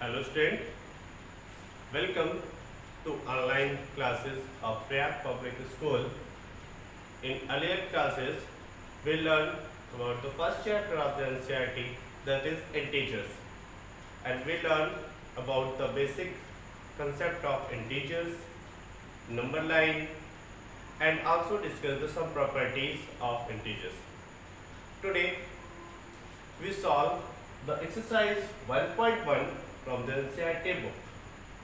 Hello student, welcome to online classes of Prayag Public School. In earlier classes, we learned about the first chapter of the NCERT, that is integers, and we learned about the basic concept of integers, number line, and also discussed some properties of integers. Today, we solve the exercise 1.1 from the NCERT book.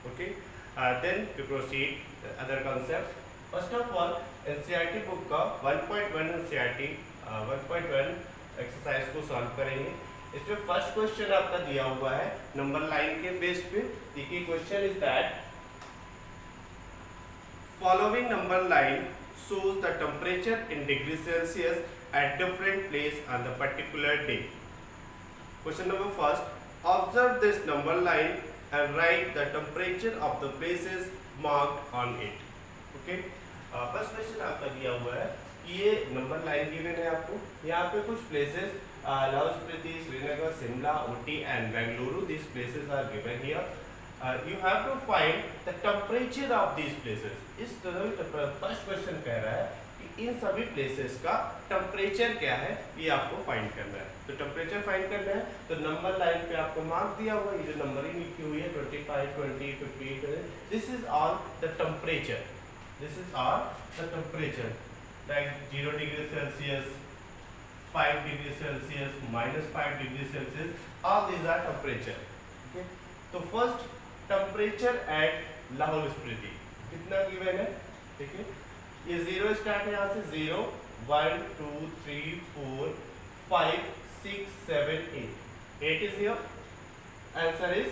Okay, then we proceed the other concept. First of all, NCERT book का 1.1 NCERT 1.1 exercise को solve करेंगे. इसमें first question आपका दिया हुआ है number line के base पे. देखिए question is that following number line shows the temperature in degree Celsius at different place on the particular day. Question number first, observe this number line and write the temperature of the places marked on it. Okay, first question आपका दिया हुआ है कि ये number line given है आपको. यहाँ पे कुछ places Lahaul Spiti, Srinagar, Shimla, Ooty and Bengaluru, these places are given here. You have to find the temperature of these places. इस तरह फर्स्ट क्वेश्चन कह रहा है कि इन सभी प्लेसेस का टेम्परेचर क्या है ये आपको फाइंड करना है. तो टेम्परेचर फाइंड करना है तो नंबर लाइन पे आपको मार्क दिया हुआ है, ये जो नंबरिंग लिखी हुई है 25, 20, 58, this is all the temperature. This is all the temperature like 0 degree Celsius, 5 degree Celsius, -5 degree Celsius, all these are temperature. Okay, तो first temperature at Lahaul Spiti कितना गिवन है. देखिए ये 0 स्टार्ट है, यहाँ से 0, 1, 2, 3, 4, 5, 6, 7, 8. 8 इज हियर, आंसर इज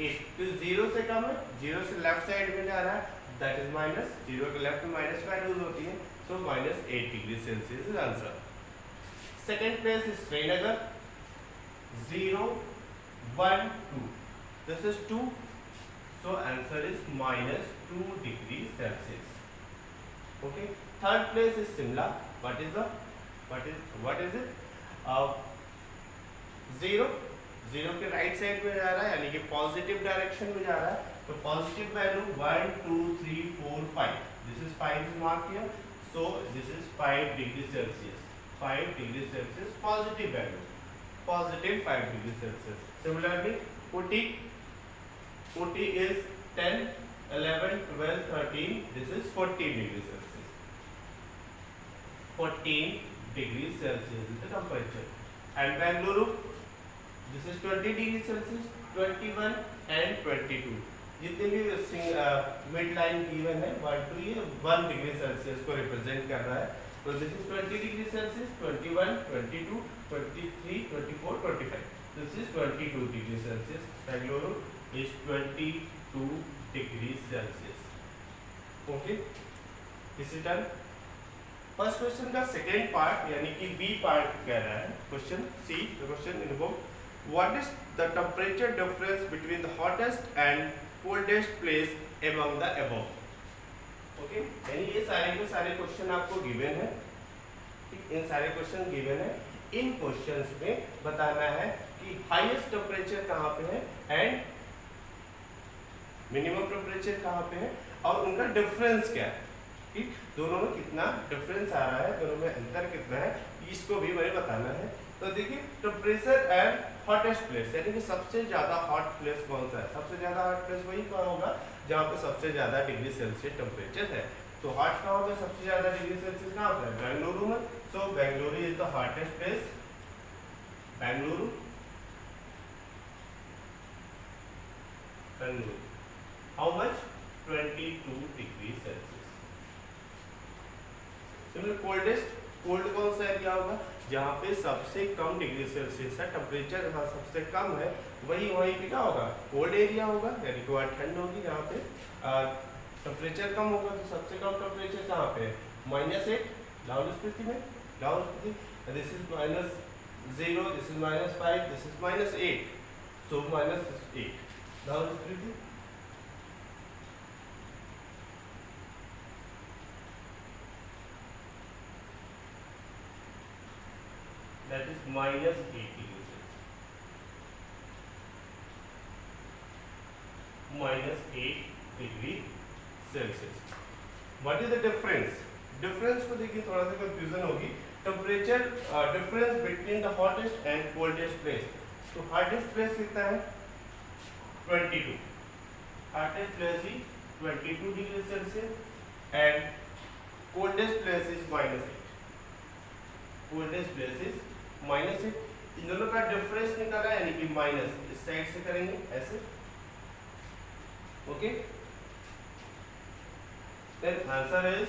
8. तो 0 से कम है, 0 से लेफ्ट साइड में जा रहा है, दैट इज माइनस. 0 के लेफ्ट में माइनस वैल्यूज होती है, सो -8 degree Celsius is answer. Second place is Srinagar, 0, 1, 2. This is 2, so answer is -2 degree Celsius. Okay, third place is Shimla. What is it? 0 के राइट साइड में जा रहा है, यानी कि पॉजिटिव डायरेक्शन में जा रहा है, तो positive value 1, 2, 3, 4, 5. This is 5 is marked here, so this is 5 degree Celsius. 5 degree Celsius positive value, positive 5 degree Celsius. Similarly, Ooty is 10, 11, 12, 13. This is 14 degrees Celsius. 14 degrees Celsius is the temperature. And Bengaluru, this is 20 degrees Celsius, 21 and 22. जितने भी mid line given है 1 to ये 1 degree Celsius को represent कर रहा है. तो this is 20 degree Celsius, 21, 22, 23, 24, 25. This is 22 degree Celsius. Bengaluru is 22 degrees Celsius. Okay, this is done. First question का सेकेंड पार्ट यानी कि बी पार्ट कह रहा है. Question C, the question invoke what is the temperature difference between the hottest and coldest place among the above. Okay, यानी ये सारे के सारे क्वेश्चन आपको गिवन है. इन सारे क्वेश्चन गिवन है. इन क्वेश्चंस में बताना है कि हाईएस्ट टेम्परेचर कहाँ पे है एंड मिनिमम टेम्परेचर कहाँ पे है और उनका डिफरेंस क्या है. ठीक, दोनों में कितना डिफरेंस आ रहा है, दोनों में अंतर कितना है, इसको भी मुझे बताना है. तो देखिए टेम्परेचर एट हॉटेस्ट प्लेस, यानी कि सबसे ज्यादा हॉट प्लेस कौन सा है. सबसे ज्यादा हॉट प्लेस वही कहाँ होगा जहाँ पे सबसे ज्यादा डिग्री सेल्सियस टेम्परेचर है. तो हॉट कहाँ होगा, सबसे ज्यादा डिग्री सेल्सियस कहाँ पे है, बेंगलुरु में. So Bengaluru is the hottest place. Bengaluru, how much, 22 degree Celsius. Similar coldest, cold कौन सा एरिया होगा जहाँ पे सबसे कम डिग्री सेल्सियस है, टेम्परेचर जहाँ सबसे कम है वहीं पे क्या होगा, कोल्ड एरिया होगा, यानी कि वहाँ ठंड होगी. जहाँ पे टेम्परेचर कम होगा तो सबसे कम टेम्परेचर कहाँ पे है, -8 लाहौल स्पीति में. Lahaul Spiti, this is -0, this is -5, this is -8, so -8 Lahaul Spiti. that is -8 degrees Celsius. -8 degree Celsius. What is the difference? Difference को देखिए, थोड़ा सा कंफ्यूजन होगी। Temperature difference between the hottest and coldest place. तो हॉटेस्ट प्लेस कितना है? 22। Hottest place is 22 degree Celsius and coldest place is -8। Coldest place is -8। इन दोनों का डिफरेंस निकाला यानी कि माइनस इस साइड से करेंगे ऐसे, okay. Then answer is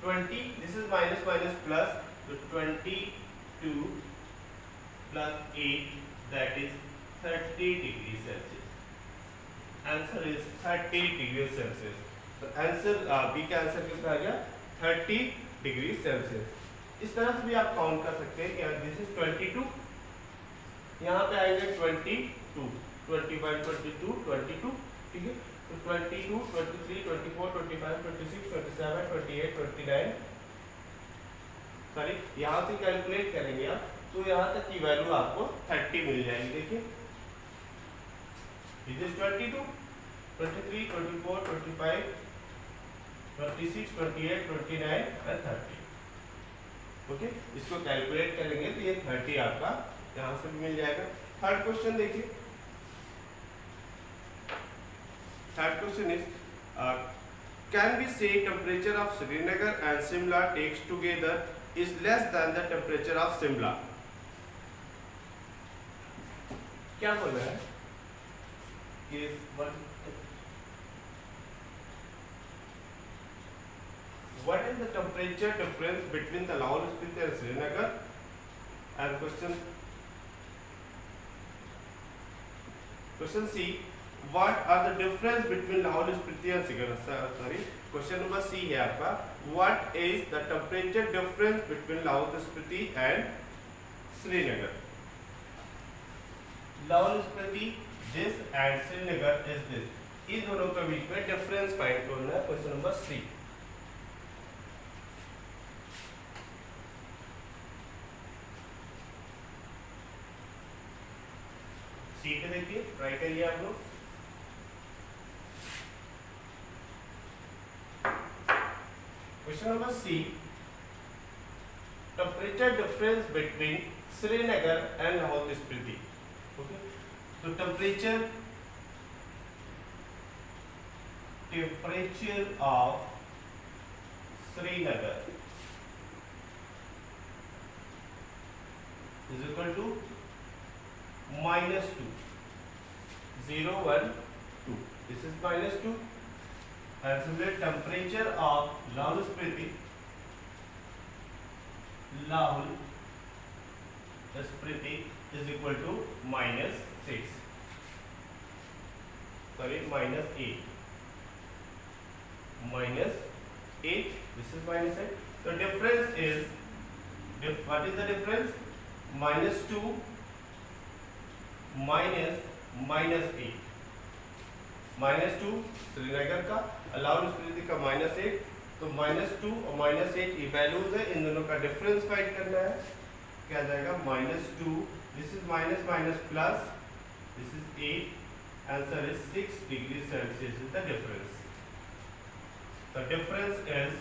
20, this is minus minus plus, तो 22 plus 8 that is 30 degree Celsius. Answer is 30 degree Celsius. तो आंसर बी का आंसर कितना आ गया? 30 डिग्री सेल्सियस। इस तरह से भी आप काउंट कर सकते हैं कि दिस इज 22, यहाँ पे आएंगे 22, 21, 22, 22, ठीक है। तो 22, 23, 24, 25, 26, 27, 28, 29, सॉरी यहाँ से कैलकुलेट करेंगे आप, तो यहाँ तक की वैल्यू आपको 30 मिल जाएगी। देखिए दिस इज 22, 23, 24, 25, 26, 28, 29 एंड 30, ओके। इसको कैलकुलेट करेंगे तो ये 30 आपका यहाँ से भी मिल जाएगा। थर्ड क्वेश्चन देखिए। Third question is can be say temperature of Srinagar and Shimla takes together is less than the temperature of Shimla. क्या बोल रहा है? What is the temperature difference between the Lahore Spiti and Srinagar? And question C, what are the difference between Lahore Spiti and Srinagar? Sorry, question number C है आपका, what is the temperature difference between Lahore Spiti and Srinagar? Lahore Spiti this and Srinagar is this. इन दोनों के बीच में difference find करना है। Question number C। सी पे देखिए, try करिए आप लोग। Question number C, temperature difference between Srinagar and Lahaul Spiti, okay. तो temperature of Srinagar is equal to -2, 0, 1, 2. This is -2. And similarly, temperature of Lahore Spiti is equal to -6. Sorry, -8. -8. This is -8. The difference is, what is the difference? -2 -8, -2 Srinagar का, लाहौल स्पीति का -8, तो -2 और -8 ये values है, इन दोनों का difference find करना है। क्या जाएगा? -2, this is minus minus plus, this is 8, answer is 6 degree Celsius is the difference. The difference is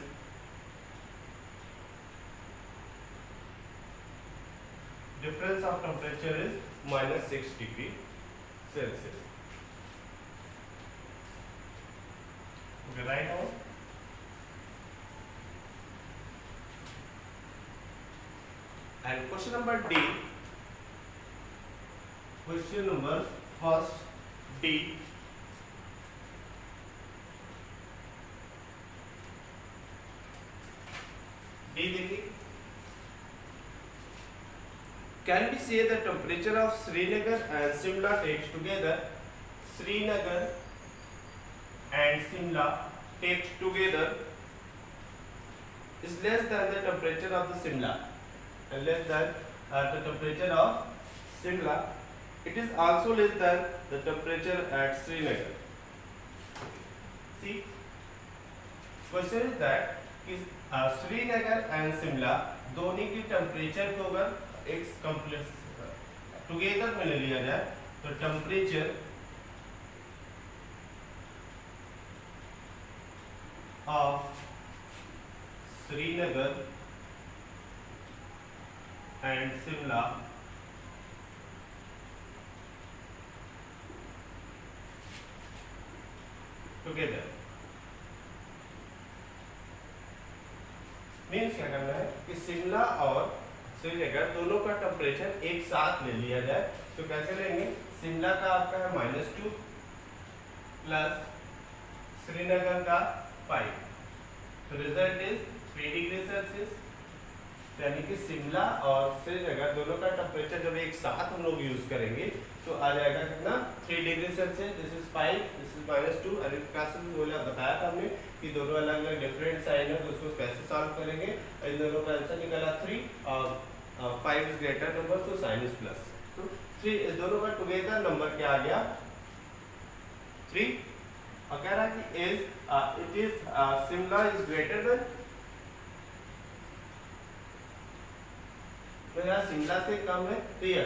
difference of temperature is -6 degree Celsius. Okay, write down. And question number D. Question number first D. D देखिए। Can we say the temperature of Srinagar and Shimla takes together? Srinagar and Shimla takes together is less than the temperature of the Shimla, and less than the temperature of Shimla. It is also less than the temperature at Srinagar. See, question is that Srinagar and Shimla दोनों की temperature को अगर एक complex together में ले लिया जाए तो temperature Srinagar and Simla together. Means क्या करना है कि शिमला और श्रीनगर दोनों का टेम्परेचर एक साथ ले लिया जाए। तो कैसे लेंगे, शिमला का आपका है -2 प्लस श्रीनगर का 5, तो रिजल्ट इज 3 डिग्री सेल्सियस। यानी कि शिमला और श्रीनगर दोनों का टेम्परेचर जब एक साथ हम लोग यूज करेंगे तो आ जाएगा कितना, 3 degree Celsius. This is 5, this is -2। अरे क्लासेस में बोला बताया था हमने कि दोनों अलग अलग डिफरेंट साइन है, तो उसको कैसे सॉल्व करेंगे। इन दोनों का आंसर निकला 3 और 5 is greater number, so sine is plus. तो 3 इस दोनों का टुगेदर नंबर क्या आ गया, 3। और कह रहा है कि it is Shimla is greater than, तो यहाँ शिमला से कम है, तो ये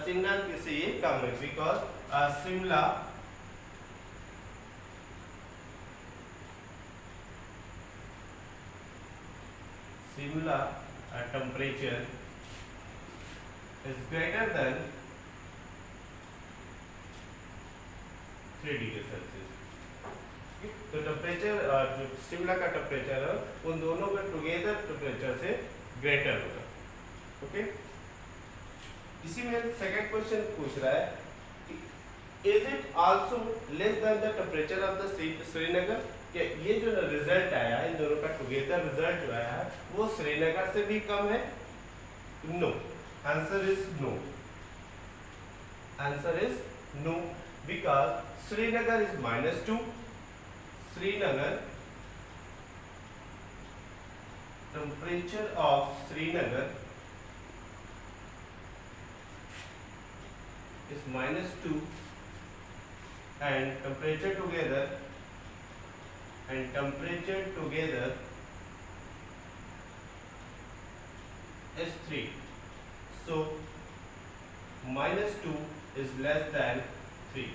शिमला से ये कम है, because Shimla temperature is greater than 3 degree Celsius. तो टेम्परेचर जो शिमला का टेम्परेचर है उन दोनों का टुगेदर टेम्परेचर से ग्रेटर होगा। ओके, इसी में सेकंड क्वेश्चन पूछ रहा है कि is it also less than the temperature of the Srinagar, कि ये जो रिजल्ट आया इन दोनों का टुगेदर रिजल्ट जो आया है वो श्रीनगर से भी कम है। No, answer is no, answer is no, because Srinagar is -2, Srinagar temperature of Srinagar is -2 and temperature together is 3, so -2 is less than 3,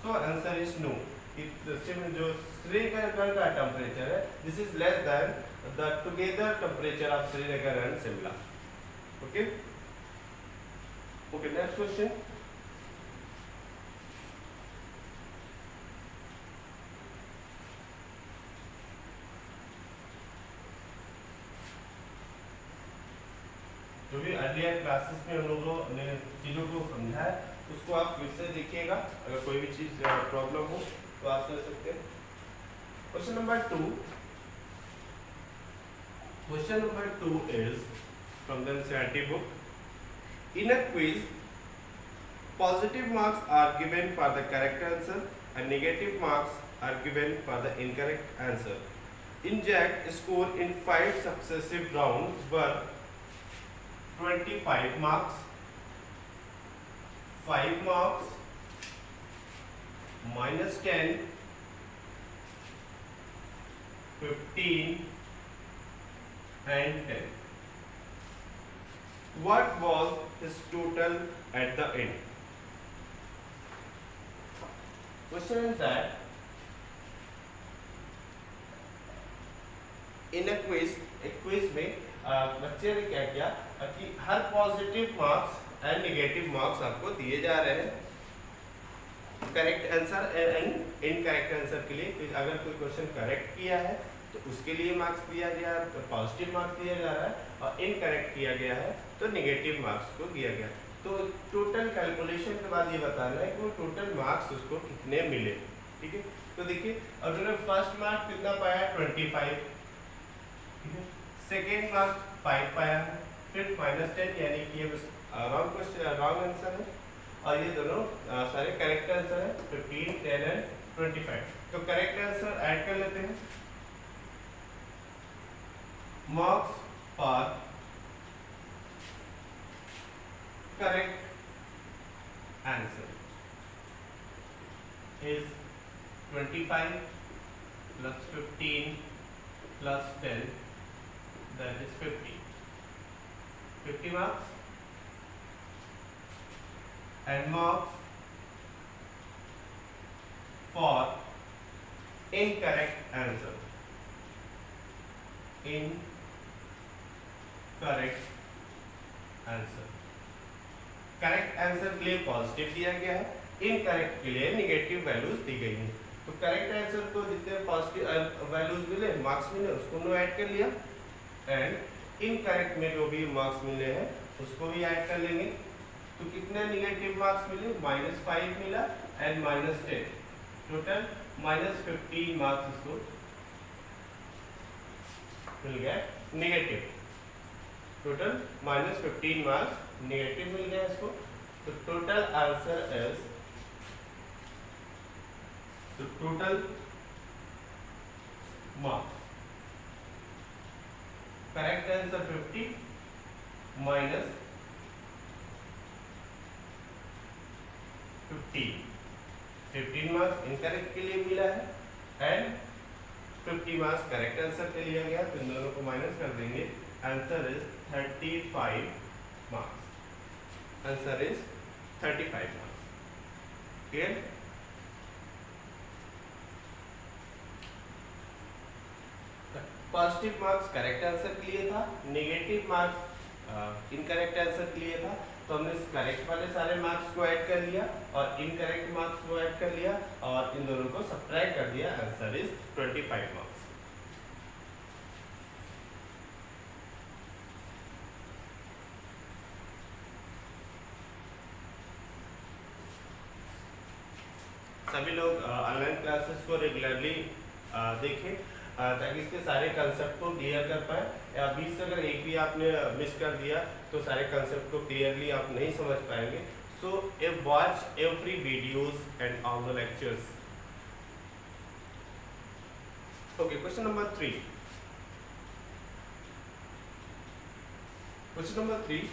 so answer is no। जो श्रीनगर का टेम्परेचर है this is less than the together temperature of Srinagar and Shimla. Okay, okay, next question. जो भी earlier classes में हम लोगों ने चीज़ों को समझा है उसको आप फिर से देखिएगा, अगर कोई भी चीज़ प्रॉब्लम हो तो आप कर सकते हैं। Question number 2, question number 2 is from the NCERT book. In a quiz, positive marks are given for the correct answer and negative marks are given for the incorrect answer. In JAC, score in 5 successive rounds were 25 marks, 5 marks, -10, 15 and 10. What was his total at the end? Question is that in a quiz, एक quiz में बच्चे ने क्या किया कि हर positive marks and negative marks आपको दिए जा रहे हैं correct answer and incorrect answer के लिए। अगर कोई क्वेश्चन करेक्ट किया है तो उसके लिए मार्क्स दिया गया है, तो पॉजिटिव मार्क्स दिया जा रहा है, और इनकरेक्ट किया गया है तो नेगेटिव मार्क्स को दिया गया। तो टोटल कैलकुलेशन के बाद ये बताना है कि वो टोटल मार्क्स उसको कितने मिले। ठीक है, तो देखिए अब उन्होंने फर्स्ट मार्क कितना पाया, 25, ठीक है, सेकेंड मार्क 5 पाया, फिर -10, यानी कि ये रॉन्ग क्वेश्चन, रॉन्ग आंसर है, और ये दोनों सारे करेक्ट आंसर है, 15, 10 एंड 25। तो करेक्ट आंसर ऐड कर लेते हैं। Marks for correct answer is 25 plus 15 plus 10, that is 50. 50 marks, and marks for incorrect answer. Incorrect correct answer. Correct answer के लिए पॉजिटिव दिया गया है, इनकरेक्ट के लिए नेगेटिव वैल्यूज दी गई हैं। तो करेक्ट आंसर को जितने पॉजिटिव वैल्यूज मिले, मार्क्स मिले, उसको नो ऐड कर लिया, एंड इनकरेक्ट में जो भी मार्क्स मिले हैं उसको भी ऐड कर लेंगे। तो कितने नेगेटिव मार्क्स मिले, -5 मिला एंड -10, टोटल -15 मार्क्स इसको मिल गया नेगेटिव। टोटल -15 मार्क्स नेगेटिव मिल गया इसको। तो टोटल आंसर इज, तो total marks, correct answer 50 minus 15 marks incorrect के लिए मिला है एंड 50 मार्क्स करेक्ट आंसर के लिया गया। तो इन दोनों को माइनस कर देंगे, answer is 35 marks. Answer is 35 marks. Clear? Positive marks correct answer के लिए था, नेगेटिव मार्क्स इनकरेक्ट आंसर के लिए था। तो हमने करेक्ट वाले सारे मार्क्स को ऐड कर लिया और इनकरेक्ट मार्क्स को ऐड कर लिया और इन दोनों को सब्ट्रैक्ट कर दिया। Answer is 25 marks. सभी लोग ऑनलाइन क्लासेस को रेगुलरली देखें ताकि इसके सारे कंसेप्ट को क्लियर कर पाए, या बीच से अगर एक भी आपने मिस कर दिया तो सारे कंसेप्ट को क्लियरली आप नहीं समझ पाएंगे। So watch every videos and all the lectures. Okay, question number 3। Question number 3,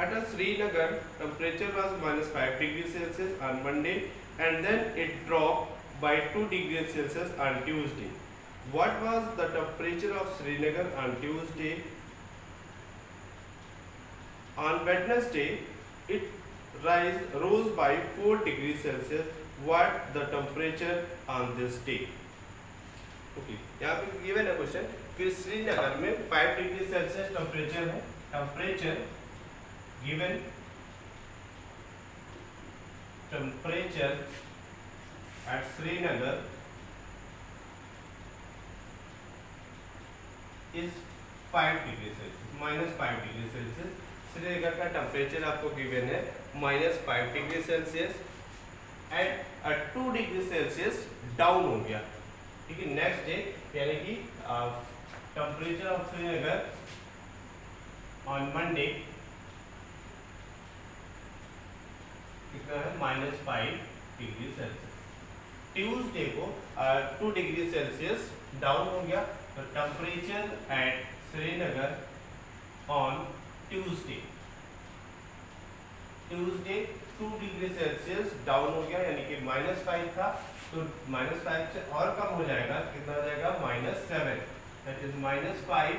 at a Srinagar temperature was -5 degrees Celsius on Monday and then it dropped by 2 degrees Celsius on Tuesday. What was the temperature of Srinagar on Tuesday? On Wednesday, it rose by 4 degrees Celsius. What the temperature on this day? Okay, यहाँ पे given है question कि श्रीनगर में 5 degree Celsius temperature है। Temperature given, temperature at Srinagar is 5 degree Celsius, -5 degree Celsius. Srinagar का temperature आपको given है -5 degree Celsius and 2 degree Celsius down हो गया। ठीक है, नेक्स्ट डे यानी कि temperature of Srinagar on Monday कितना है, -5 डिग्री सेल्सियस। ट्यूसडे को 2 डिग्री सेल्सियस डाउन हो गया। तो temperature at Srinagar on Tuesday 2 degree Celsius down हो गया, यानी कि -5 था तो -5 से और कम हो जाएगा, कितना हो जाएगा, -7। That is -5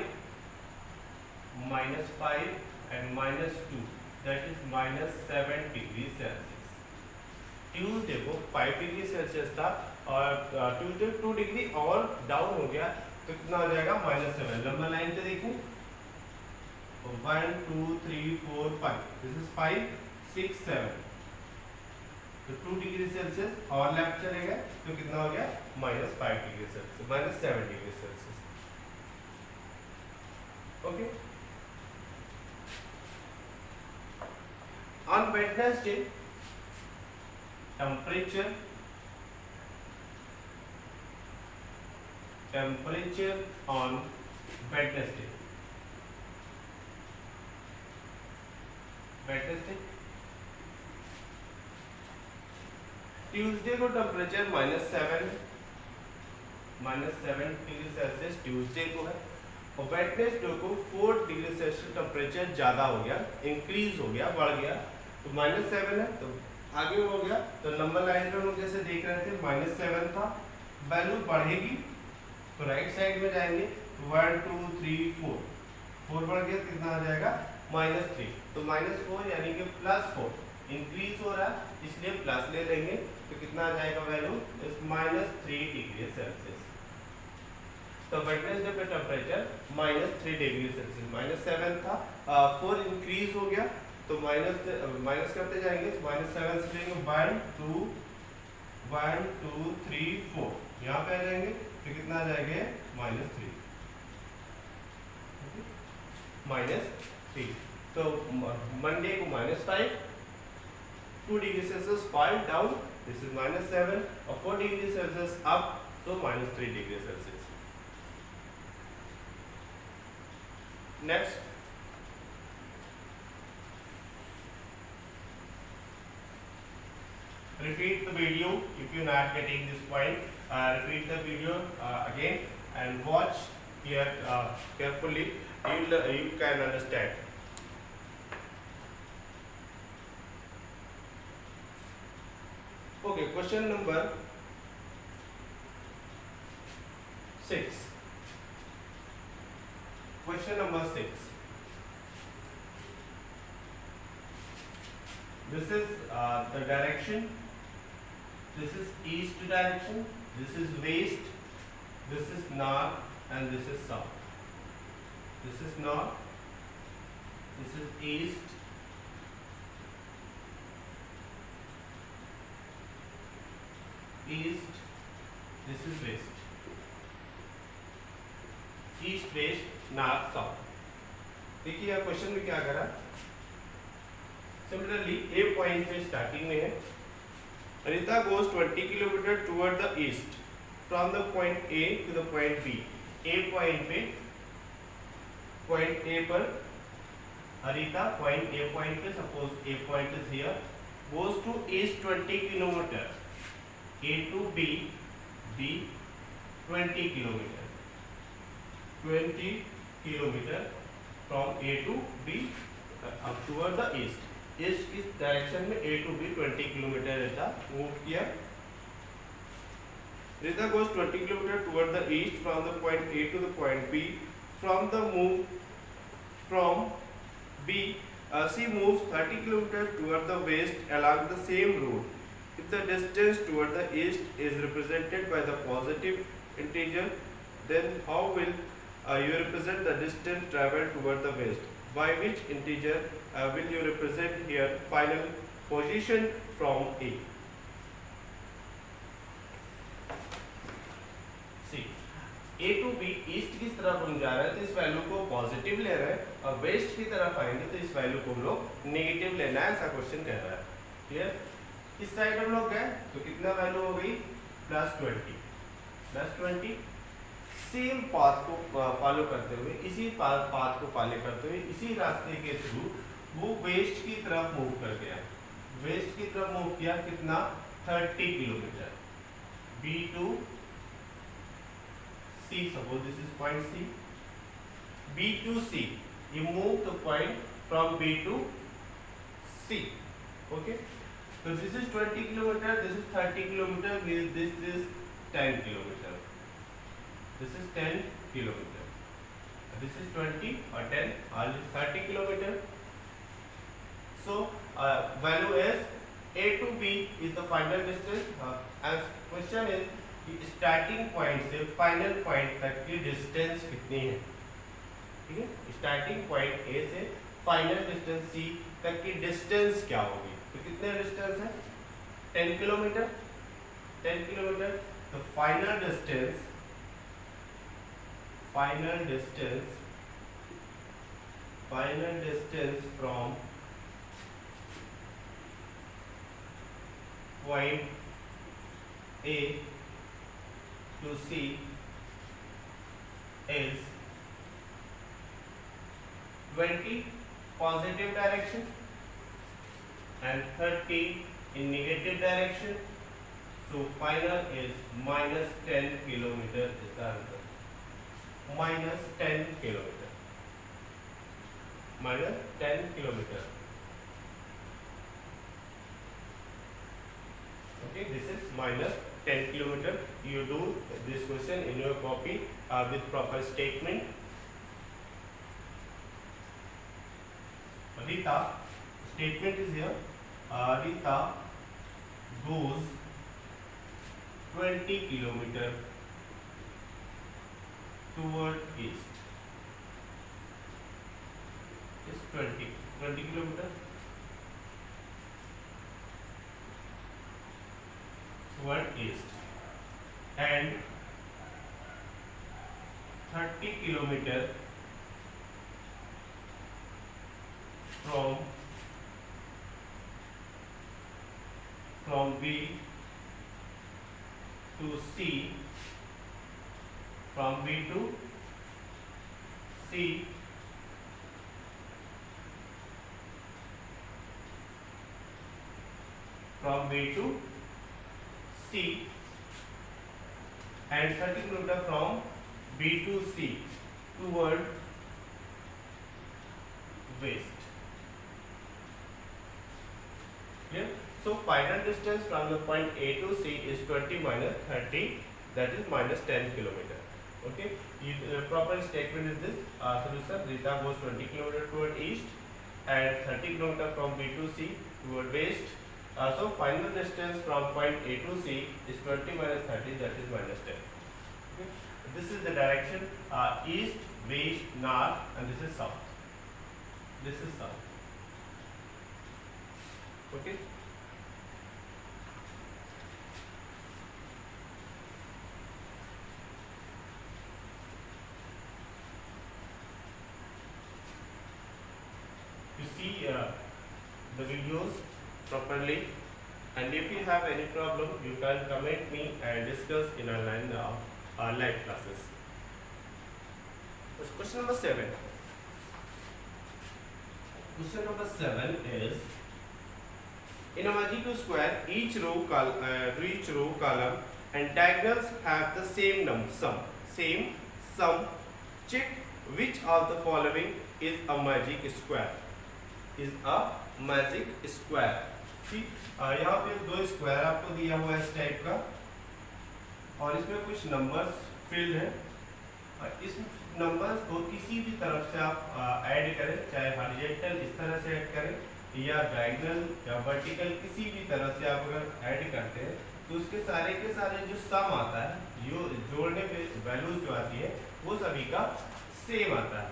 and -2, that is -7 degree Celsius. Tuesday को 5 डिग्री सेल्सियस था और ट्यूसडे 2 डिग्री और डाउन हो गया तो कितना हो जाएगा, -7। लंबा लाइन पे देखें, 1 2 3 4 5, दिस इज 5 6 7, तो 2 डिग्री सेल्सियस और लेफ्ट चले गए तो कितना हो गया, -5 degree Celsius, -7 degree Celsius. Okay, on Wednesday temperature on Wednesday Tuesday को टेम्परेचर -7 डिग्री सेल्सियस ट्यूसडे को है और वेडनेसडे को 4 डिग्री सेल्सियस टेम्परेचर ज़्यादा हो गया, इंक्रीज हो गया, बढ़ गया। तो -7 है तो आगे हो गया, तो नंबर लाइन पे हम लोग जैसे देख रहे थे -7 था, वैल्यू बढ़ेगी तो राइट साइड में जाएंगे, 1 2 3 4 बढ़ गया, कितना आ जाएगा, -3। तो -4 यानी कि +4 इंक्रीज हो रहा है, इसलिए प्लस ले लेंगे तो कितना आ जाएगा वैल्यू, इस -3 डिग्री सेल्सियस। तो वेडनेसडे पे टेम्परेचर -3 डिग्री सेल्सियस, -7 था, 4 इंक्रीज हो गया तो माइनस करते जाएंगे, -7 से लेंगे 1 2 3 4, यहाँ पे आ जाएंगे तो कितना आ जाएगा -3, -3। तो मंडे को -5, 2 degree Celsius 5 down, this is -7, और 4 degree Celsius up, so -3 degree Celsius. Next, repeat the video if you're not getting this point. Repeat the video again and watch here carefully. You can understand. Okay, question number 6. Question number 6. This is the direction. This is east direction, this is west, this is north, and this is south. This is north, this is east, this is west. East, west, north, south. देखिए यहाँ question में क्या करा, similarly ए point में starting में है, Anita goes 20 km toward the east from the point A to the point B. A point पे, point A पर Anita point A point पे, suppose A point is here, goes to east 20 km, A to B, B 20 km, 20 km from A to B up toward the east. इस direction में A to B 20 kilometre रहता move किया। Rita goes 20 km toward the east from the point A to the point B. From the move from B, she moves 30 km toward the west along the same route. If the distance toward the east is represented by the positive integer, then how will you represent the distance traveled toward the west? By which integer will you represent here final position from A? See, A to B east की तरफ हम जा रहे हैं तो इस value को positive ले रहे हैं, और वेस्ट की तरफ आएंगे तो इस वैल्यू को हम लोग नेगेटिव लेना है, ऐसा क्वेश्चन कह रहा है। क्लियर? इस साइड हम लोग गए तो कितना वैल्यू हो गई +20, सेम पाथ को फॉलो करते हुए, इसी पाथ को फॉलो करते हुए, इसी रास्ते के थ्रू वो वेस्ट की तरफ मूव कर गया, वेस्ट की तरफ मूव किया, कितना 30 kilometre, B to C, suppose this is point C, B to C, you move the point from B to C, okay, so this is 20 kilometer, this is 30 kilometer, this is 10 kilometer, this is 10 kilometer, this is 20 or 10 or 30 kilometer. So value is A to B is the final distance, as question is कि starting point से final point तक की distance कितनी है, ठीक है, starting point A से final distance C तक की distance क्या होगी, तो कितने distance है 10 किलोमीटर, 10 किलोमीटर, तो final distance from point A to C is 20 positive direction and 30 in negative direction, so final is -10 kilometer is the answer, -10 kilometer, -10 kilometer. Okay, this is -10 kilometer. You do this question in your copy with proper statement. Rita, statement is here. Rita goes 20 kilometer toward east is 20 kilometer toward east, and 30 kilometer from B to C, from B to C, from B to C, and 30 kilometer from B to C toward west. Clear? So final distance from the point A to C is 20 minus 30, that is minus 10 kilometer. Okay, proper statement is this. Solution: Rita goes 20 kilometer toward east and 30 kilometer from B to C toward west. So final distance from point A to C is 20 minus 30, that is minus 10. Okay. This is the direction east, west, north, and this is south. This is south. Okay. You see the videos properly, and if you have any problem, you can comment me and discuss in online live classes. Question number 7. Question number 7 is: in a magical square, each row, column, and diagonals have the same sum. Check which of the following is a magic square. See, यहाँ पे दो square आपको दिया हुआ है इस type का, और इसमें कुछ नंबर्स फिल्ड है। इस नंबर्स को किसी भी तरफ से आप ऐड करें, चाहे हॉरिजॉन्टल इस तरह से ऐड करें या डायगोनल या वर्टिकल, किसी भी तरह से आप अगर ऐड करते हैं तो उसके सारे के सारे जो सम आता है, जो जोड़ने पे वैल्यूज जो आती है, वो सभी का सेम आता है।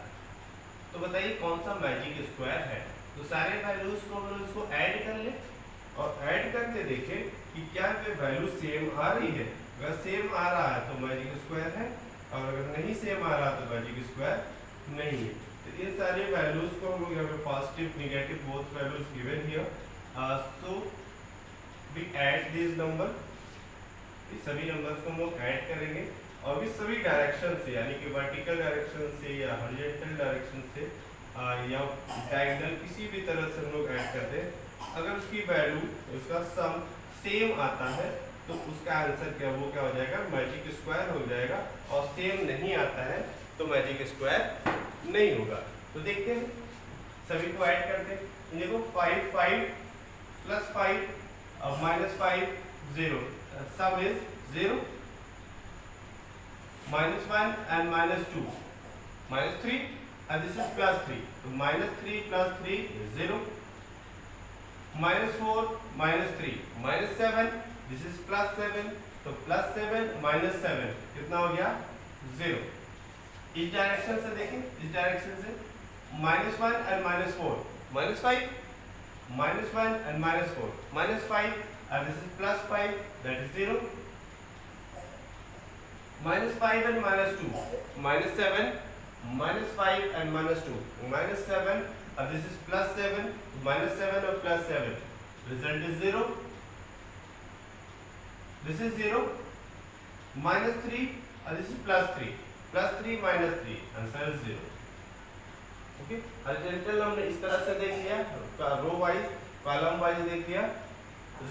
तो बताइए कौन सा मैजिक स्क्वायर है। तो सारे वैल्यूज को हम उसको ऐड कर ले और ऐड करके देखें कि क्या वे वैल्यू सेम आ रही है। अगर सेम आ रहा है तो मैजिक स्क्वायर है, और अगर नहीं सेम आ रहा तो मैजिक स्क्वायर नहीं है। तो इन सारे वैल्यूज को हम लोग यहाँ पे positive, negative both values given here, so we add this number. इस सभी नंबर्स को हम लोग ऐड करेंगे और इस सभी डायरेक्शन से, यानी कि वर्टिकल डायरेक्शन से या हॉरिजॉन्टल डायरेक्शन से या डायगोनल, किसी भी तरह से हम लोग ऐड करते हैं। अगर उसकी वैल्यू, उसका सम सेम आता है तो उसका आंसर क्या हो जाएगा, मैजिक स्क्वायर हो जाएगा। और सेम नहीं आता है तो मैजिक स्क्वायर नहीं होगा। तो देखते हैं, सभी को ऐड करते हैं। देखो 5 5 plus 5 minus 5 0, some is 0, -1 and -2, -3, and this is +3. So -3 + 3 is 0. -4 -3 -7, this is +7. तो +7 -7 कितना हो गया, 0। इस डायरेक्शन से देखें, इस डायरेक्शन से -1 and -4, -5, -1 and -4, -5, and this is +5, that is 0. -5 and -2, -7, -5 and -2, -7, and this is +7, -7 or +7, result is 0. This is 0, -3, and this is +3, +3 -3, answer is 0. Okay, horizontal हमने इस तरह से देख लिया, रो वाइज, कॉलम वाइज देख लिया,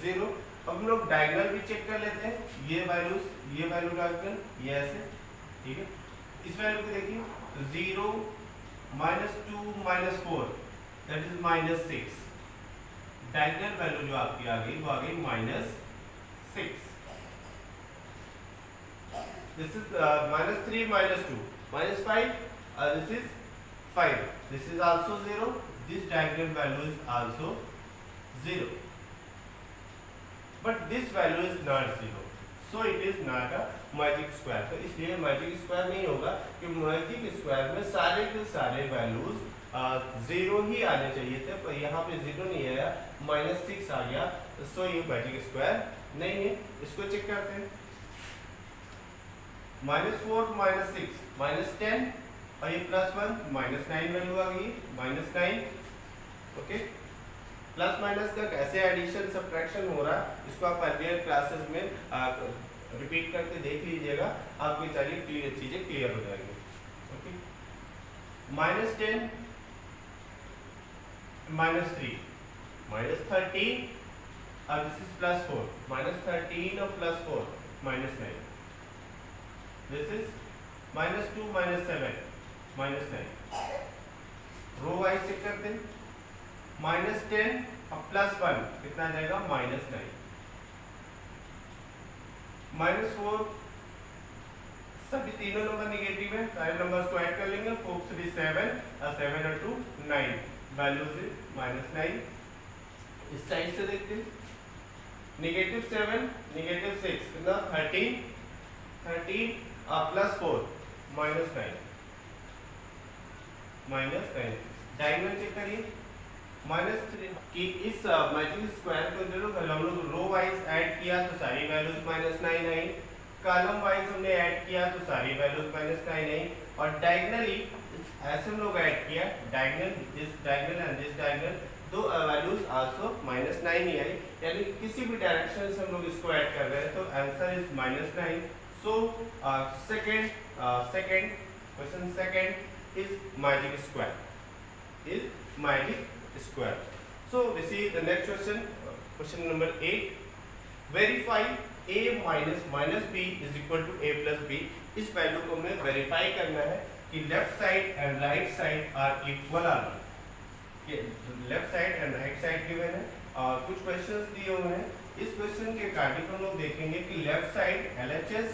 0। अब हम लोग डायगोनल भी चेक कर लेते हैं। ये वैल्यूज, ये वैल्यू डायगोनल, ये ऐसे, ठीक है। इस वैल्यू को देखिए, 0 -2 -4, दैट इज -6। डायगोनल वैल्यू जो आपकी आ गई वो आ गई -6। This is -3 -2 -5, this is 5, this is also 0, this diagonal value is also 0, but this value is not 0, so it is not a magic square. तो इसलिए मैजिक स्क्वायर नहीं होगा कि मैजिक स्क्वायर में सारे के सारे वैल्यूज 0 ही आने चाहिए थे, पर यहाँ पे 0 नहीं आया, -6 आ गया। सो ये मैजिक स्क्वायर नहीं है। इसको चेक करते हैं। -4 -6 -10 और ये +1 -9 वैल्यू आ गई, -9। ओके, प्लस माइनस का कैसे एडिशन सब्ट्रैक्शन हो रहा है इसको आप अर्लियर क्लासेस में रिपीट करके देख लीजिएगा, आपको ये सारी चीजें क्लियर हो जाएंगी। ओके, -10 -3 -13 और दिस इज +4, -13 और +4 -9, this is -2 -7 -9। Row wise check करते हैं। -10 और +1 कितना आ जाएगा, -9। -4 सभी तीनों नंबर निगेटिव है, सारे नंबर्स को ऐड कर लेंगे। 4 3 7 और 7 और 2 9, वैल्यूज है -9। इस साइड से देखते हैं। -7 -6 कितना 13 और +4 -9 -9। डायगोनल चेक करिए। -3 कि इस मैजिक स्क्वायर को हम लोग रो वाइज ऐड किया तो सारी वैल्यूज -9 आई, कॉलम वाइज हमने ऐड किया तो सारी वैल्यूज -9 आई, और डायगोनली ऐसे हम लोग ऐड किया, diagonal this diagonal and this diagonal, दो वैल्यूज आल्सो -9 ही आई। यानी किसी भी डायरेक्शन से हम लोग इसको ऐड कर रहे हैं तो answer is -9। So second question is magic square, is magic square. So we see the next question, question number 8. Verify a minus b is equal to a plus b. इस value को हमें verify करना है कि left side and right side are equal or not. Left side and right side given है और कुछ questions दिए हुए हैं। इस क्वेश्चन के अकॉर्डिंग हम लोग देखेंगे कि left side LHS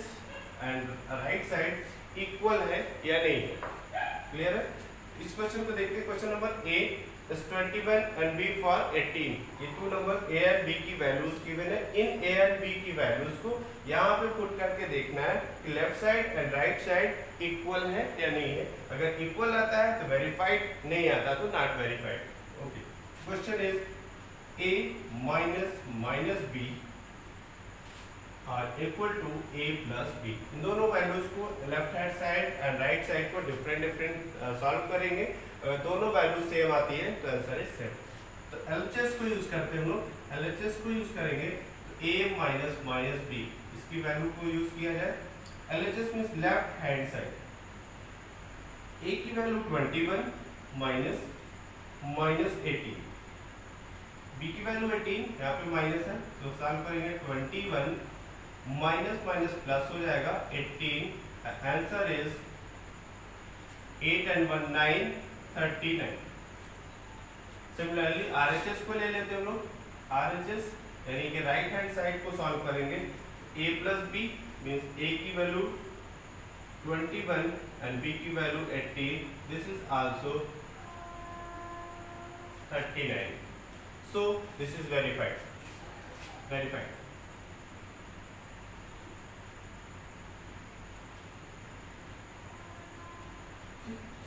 and right side equal है या नहीं है। क्लियर है? इस क्वेश्चन को देखते हैं। Question number 8 is 21 and b for 18। ये टू नंबर a और b की वैल्यूज गिवन है। इन a और b की वैल्यूज को यहाँ पे पुट करके देखना है कि left side and right side equal है या नहीं है। अगर इक्वल आता है तो वेरीफाइड, नहीं आता तो not verified. Okay, question is a minus b are equal to a plus B. इन दोनों वैल्यूज को left hand side and right side को डिफरेंट सॉल्व करेंगे। दोनों वैल्यू सेम आती है तो आंसर इज सेम। तो LHS को यूज करते हैं हम लोग। LHS को यूज करेंगे तो a माइनस b, इसकी वैल्यू को यूज किया जाए। LHS means left hand side. a की वैल्यू 21 माइनस 18, b की वैल्यू 18, यहाँ पे माइनस है तो सॉल्व करेंगे। 21 माइनस प्लस हो जाएगा 18। Answer is 8 and 1 9 39। Similarly RHS को ले लेते हैं हम लोग। RHS यानी कि राइट हैंड साइड को सॉल्व करेंगे। a plus B means a की वैल्यू 21 एंड b की value 18, this is also 39। So this is verified.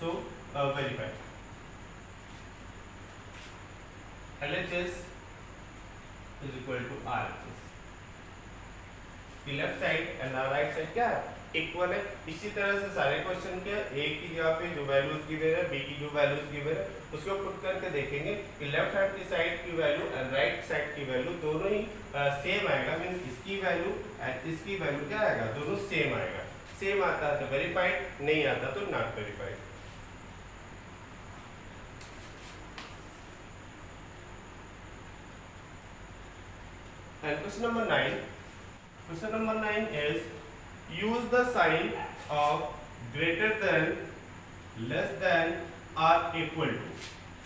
So verified। LHS is equal to RHS। की left side and right side क्या है, equal है। इसी तरह से सारे क्वेश्चन के a की जगह पे जो वैल्यूज गिवन है, b की जो वैल्यूज गिवन है, उसको पुट करके देखेंगे कि लेफ्ट हैंड की साइड की वैल्यू एंड राइट साइड की वैल्यू दोनों ही सेम आएगा। मींस इसकी वैल्यू एंड इसकी वैल्यू क्या आएगा, दोनों सेम आएगा। सेम आता है तो वेरीफाइड, नहीं आता तो not verified. And question number 9. Question number 9 is use the sign of greater than, less than or equal to।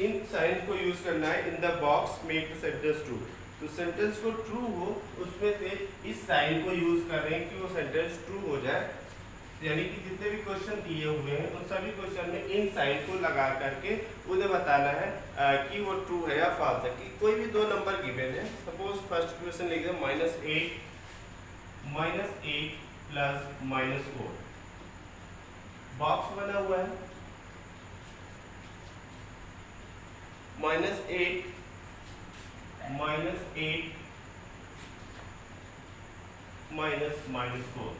इन साइन को यूज करना है। In the box make the sentence true. तो सेंटेंस को ट्रू हो उसमें से इस साइन को यूज कर रहे हैं कि वो सेंटेंस ट्रू हो जाए। यानी कि जितने भी क्वेश्चन दिए हुए हैं उन सभी क्वेश्चन में इन साइन को लगा करके उन्हें बताना है कि वो ट्रू है या फॉल्स है। कि कोई भी दो नंबर गिवन है, सपोज फर्स्ट क्वेश्चन लिख दें -8 -8 प्लस -4। बॉक्स बना हुआ है -8 -4।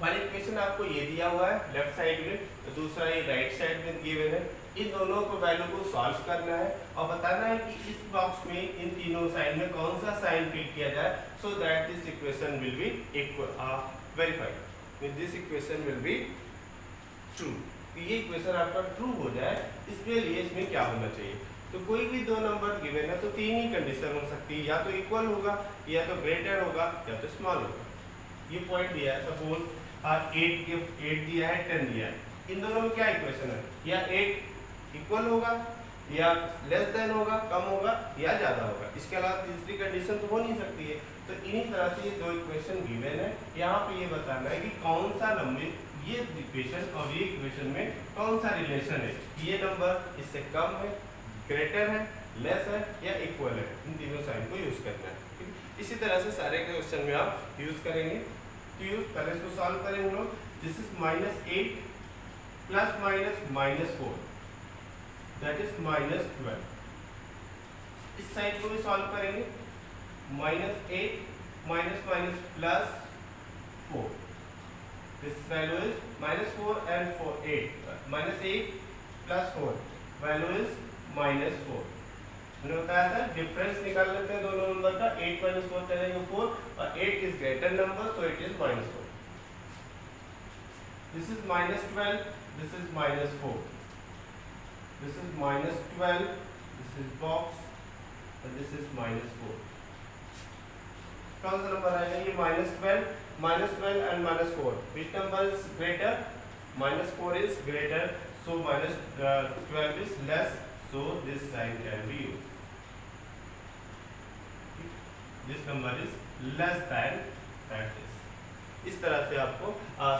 वाला इक्वेशन आपको ये दिया हुआ है लेफ्ट साइड में, तो दूसरा ये राइट साइड में गिवन है। इन दोनों को वैल्यू को सॉल्व करना है और बताना है कि इस बॉक्स में इन तीनों साइन में कौन सा साइन फिल किया जाए, so that this equation will be verified with this equation will be true. ये इक्वेशन आपका ट्रू हो जाए इसके लिए इसमें क्या होना चाहिए, तो कोई भी दो नंबर गिवन है तो तीन ही कंडीशन हो सकती है, या तो इक्वल होगा, या तो ग्रेटर होगा, या तो स्मॉल होगा। ये पॉइंट दिया है, सपोज 8 दिया है, 10 दिया है, इन दोनों में क्या इक्वेशन है, या 8 इक्वल होगा, या लेस देन होगा, कम होगा, या ज्यादा होगा। इसके अलावा तीसरी कंडीशन तो हो नहीं सकती है। तो इन्हीं तरह से ये दो इक्वेशन गिवन है, यहाँ पे ये बताना है कि कौन सा नंबर, ये इक्वेशन और ये इक्वेशन में कौन सा रिलेशन है, ये नंबर इससे कम है, ग्रेटर है, लेस है, या इक्वल है। इन तीनों साइन को यूज करना है। इसी तरह से सारे क्वेश्चन में आप यूज करेंगे। तो यूज पहले इसको सॉल्व करेंगे लोग। This is -8 plus -4 that is -12। इस साइड को भी सॉल्व करेंगे, -8 plus 4, this value is -4 and 4 8 -8 plus 4 value is -4। मैंने बताया था डिफरेंस निकाल लेते हैं दोनों नंबर का, 8 - 4 चलेंगे 4, और 8 is greater number, so it is -4। This is -12, this is -4, this is -12, this is box, and this is -4। कौन सा नंबर आएगा ये, -12 and -4, which number is greater, -4 is greater, so -12 is less, so this sign can be used, this number is less than that is। इस तरह से आपको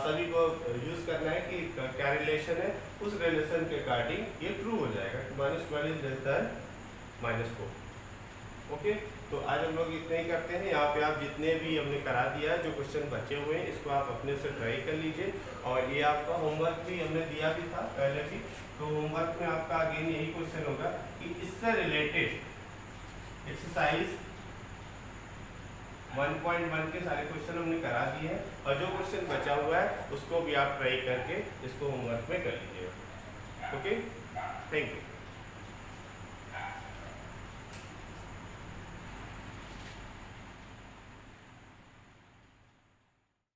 सभी को यूज करना है कि क्या रिलेशन है, उस रिलेशन के अकॉर्डिंग ये ट्रू हो जाएगा, -12 is less than -4। ओके, तो आज हम लोग इतने ही करते हैं। यहाँ पे आप जितने भी हमने करा दिया है, जो क्वेश्चन बचे हुए हैं, इसको आप अपने से ट्राई कर लीजिए। और ये आपका होमवर्क भी हमने दिया भी था पहले भी, तो होमवर्क में आपका अगेन यही क्वेश्चन होगा कि इससे रिलेटेड एक्सरसाइज 1.1 के सारे क्वेश्चन हमने करा दिए हैं, और जो क्वेश्चन बचा हुआ है उसको भी आप ट्राई करके इसको होमवर्क में कर लीजिएगा। Okay, thank you.